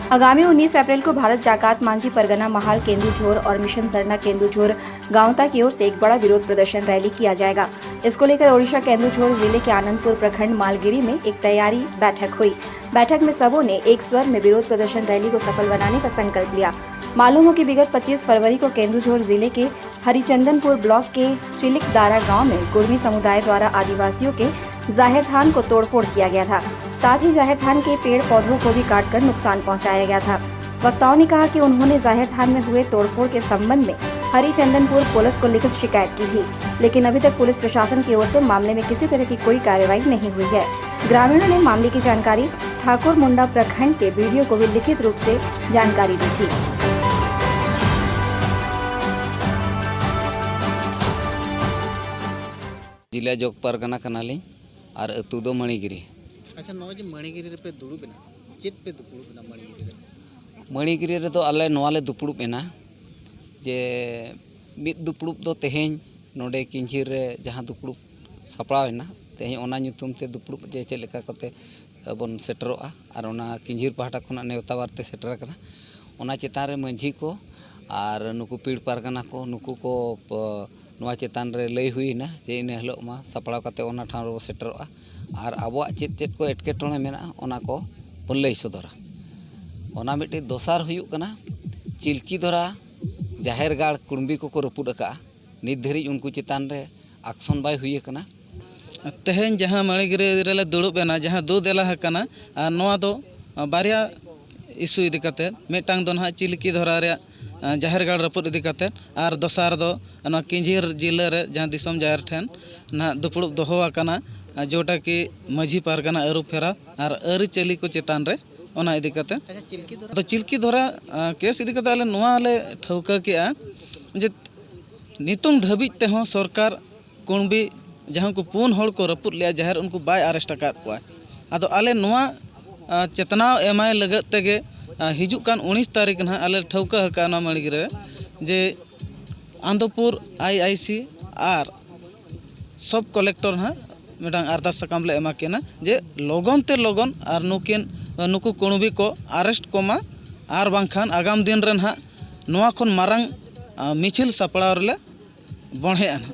आगामी 19 अप्रैल को भारत जाकात मांझी परगना महाल केंदुझोर और मिशन सरना केंदुझोर गांवता की ओर से एक बड़ा विरोध प्रदर्शन रैली किया जाएगा। इसको लेकर ओडिशा केंदुझोर जिले के आनंदपुर प्रखंड मालगिरी में एक तैयारी बैठक हुई। बैठक में सबों ने एक स्वर में विरोध प्रदर्शन रैली को सफल बनाने का संकल्प लिया। मालूम हो कि विगत 25 फरवरी को केंदुझोर जिले के हरिचंदनपुर ब्लॉक के चिलिकदारा गाँव में कुर्मी समुदाय द्वारा आदिवासियों के जाहिर थान को तोड़फोड़ किया गया था। साथ ही जाहिर थान के पेड़ पौधों को भी काटकर नुकसान पहुंचाया गया था। वक्ताओं ने कहा कि उन्होंने जाहिर थान में हुए तोड़फोड़ के संबंध में हरिचंदनपुर पुलिस को लिखित शिकायत की थी, लेकिन अभी तक पुलिस प्रशासन की ओर से मामले में किसी तरह की कोई कार्रवाई नहीं हुई है। ग्रामीणों ने मामले की जानकारी ठाकुर मुंडा प्रखंड के वीडियो को भी लिखित रूप से जानकारी दी थी। जिला जोग परगना कनाली और अतु दो मणिगिरी। अच्छा नौ जो मणिगिरी पे दुड़ुबेना चेत पे दुड़ुबेना मणिगिरी रे तो आले नोवाले दुपुड़ुबेना जे मिद दुपुड़ुब दो तेहेñ नोडे किंझिर रे जहां दुपुड़ुब सपड़ावेना तेहेñ ओना ᱧᱩᱛᱩᱢ ते दुपुड़ुब जे चेद लेका कते बन सेटरोआ और ओना किंझिर पाहटा खना नेवता वारते सेटर कना ओना चेतान रे मांझी को और नुकु पीड़ पारगना को नुकु को नोआ चेतान रे लई हुईना जे इन हलो मा सपड़ाव कते ओना ठाव रे सेटरोआ और आबोआ चेद चेद को एटकेटोणे मेना ओना को बन लई सदरा। ओना मिट्टी दोसार हुयुग कना चिल्की धरा जाहेर गाड़ कुड़ुंबी को रपुड़ का नित धरी उनको चेतान रे एक्शन बाय हुई कना। तेहेñ जहां मणिगिरी रे दुड़ुबेना जहां दो देला हकना और नोआ दो बारिया इशू इदी कते मिटांग दो ना चिल्की धरा रे जाहेर गाड़ रपुड़ इदी कते और दोसार दो ना किंझिर जिले रे जहां दिसम जाहेर ठेन ना दुपुड़ुब दोहो आकना जोटा कि माझी पारगना आरु फेरा और आरी चली को चेतान रे ओना इदी कते तो चिल्की धरा केस इदी कते आले नोआ आले ठौका केआ जे नितुंग धाबिज ते हो सरकार कुणबी जहां को पुन हड़ को रपुड़ लिया जाहेर उनको बाय अरेस्ट आकाद कोआ आदो आले नोआ चेतना एमाय लगत तेगे हिजुग कान 19 तारीख ना आले ठौका हकाना मणिगिरी रे जे आंदोपुर आईआईसी और सब कलेक्टर ना मिटांग अरदास सकाम ले एमा केना जे लगन ते लगन और नुकु कुणबी को अरेस्ट कोमा और बांखान आगाम दिन रे ना नोआ खन मारंग मिछिल सपड़ाव रे बणहे ना।